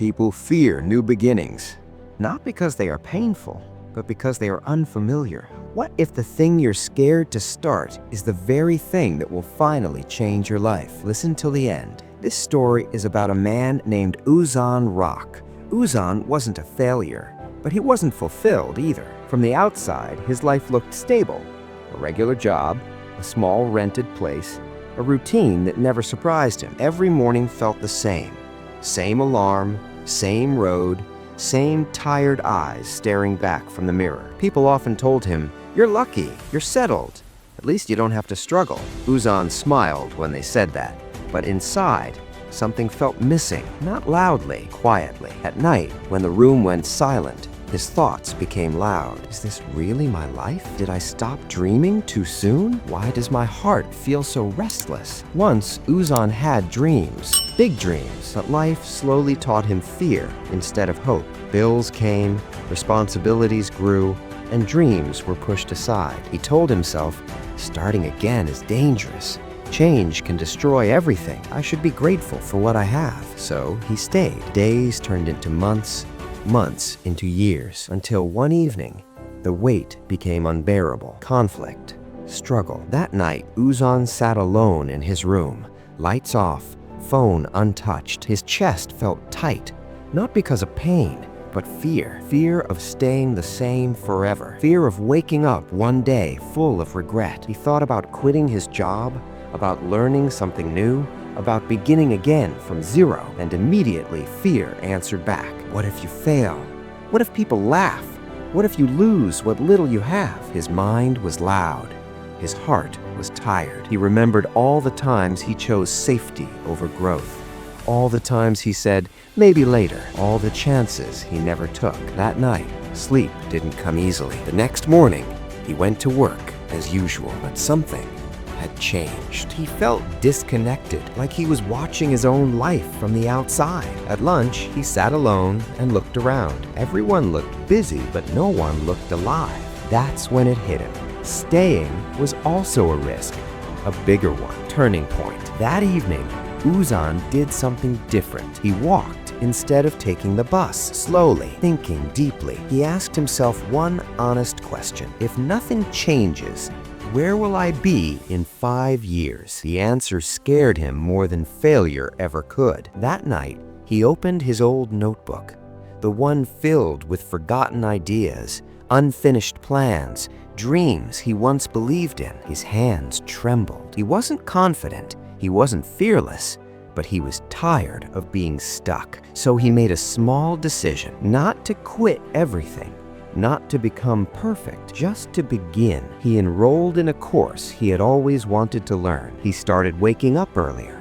people fear new beginnings? Not because they are painful, but because they are unfamiliar. What if the thing you're scared to start is the very thing that will finally change your life? Listen till the end. This story is about a man named Uzan Rock. Uzan wasn't a failure, but he wasn't fulfilled either. From the outside, his life looked stable. A regular job, a small rented place, a routine that never surprised him. Every morning felt the same. Same alarm, same road, same tired eyes staring back from the mirror. People often told him, "You're lucky, you're settled. At least you don't have to struggle." Uzan smiled when they said that, but inside, something felt missing, not loudly, quietly. At night, when the room went silent, his thoughts became loud. Is this really my life? Did I stop dreaming too soon? Why does my heart feel so restless? Once, Uzan had dreams, big dreams, but life slowly taught him fear instead of hope. Bills came, responsibilities grew, and dreams were pushed aside. He told himself, starting again is dangerous. Change can destroy everything. I should be grateful for what I have. So he stayed. Days turned into months, months into years, until one evening, the weight became unbearable. Conflict, struggle. That night, Uzan sat alone in his room, lights off, phone untouched. His chest felt tight, not because of pain, but fear. Fear of staying the same forever. Fear of waking up one day full of regret. He thought about quitting his job, about learning something new, about beginning again from zero, and immediately fear answered back. What if you fail? What if people laugh? What if you lose what little you have? His mind was loud. His heart was tired. He remembered all the times he chose safety over growth. All the times he said, maybe later. All the chances he never took. That night, sleep didn't come easily. The next morning, he went to work as usual, but something had changed. He felt disconnected, like he was watching his own life from the outside. At lunch, he sat alone and looked around. Everyone looked busy, but no one looked alive. That's when it hit him. Staying was also a risk, a bigger one. Turning point. That evening, Uzan did something different. He walked instead of taking the bus, slowly, thinking deeply. He asked himself one honest question. If nothing changes, where will I be in 5 years? The answer scared him more than failure ever could. That night, he opened his old notebook, the one filled with forgotten ideas, unfinished plans, dreams he once believed in. His hands trembled. He wasn't confident, he wasn't fearless, but he was tired of being stuck. So he made a small decision, not to quit everything, not to become perfect, just to begin. He enrolled in a course he had always wanted to learn. He started waking up earlier.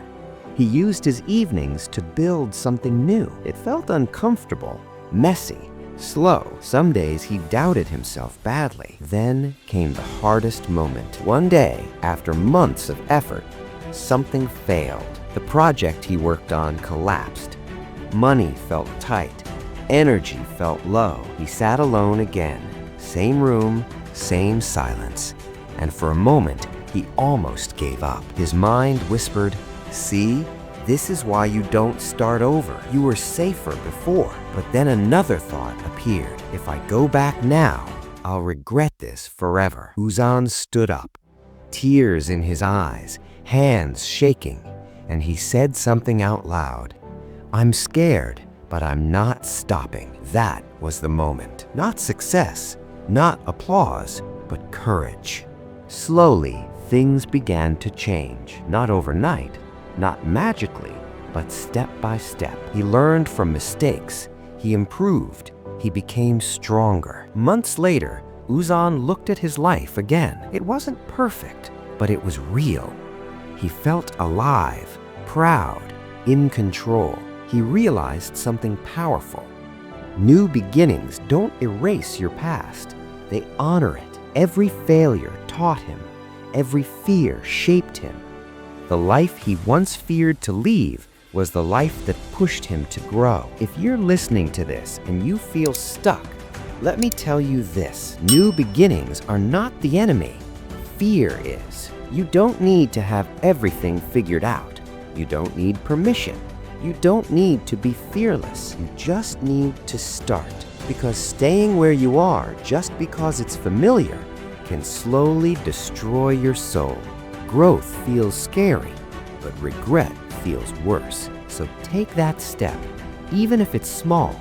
He used his evenings to build something new. It felt uncomfortable, messy, slow. Some days he doubted himself badly. Then came the hardest moment. One day, after months of effort, something failed. The project he worked on collapsed. Money felt tight. Energy felt low. He sat alone again. Same room, same silence. And for a moment, he almost gave up. His mind whispered, "See, this is why you don't start over. You were safer before." But then another thought appeared. If I go back now, I'll regret this forever. Uzan stood up, tears in his eyes, hands shaking, and he said something out loud. "I'm scared, but I'm not stopping." That was the moment. Not success, not applause, but courage. Slowly, things began to change. Not overnight, not magically, but step by step. He learned from mistakes. He improved. He became stronger. Months later, Uzan looked at his life again. It wasn't perfect, but it was real. He felt alive, proud, in control. He realized something powerful. New beginnings don't erase your past. They honor it. Every failure taught him. Every fear shaped him. The life he once feared to leave was the life that pushed him to grow. If you're listening to this and you feel stuck, let me tell you this. New beginnings are not the enemy. Fear is. You don't need to have everything figured out. You don't need permission. You don't need to be fearless. You just need to start. Because staying where you are just because it's familiar can slowly destroy your soul. Growth feels scary, but regret feels worse. So take that step, even if it's small,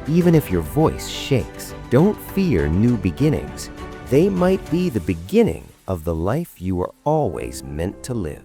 even if your voice shakes. Don't fear new beginnings. They might be the beginning of the life you were always meant to live.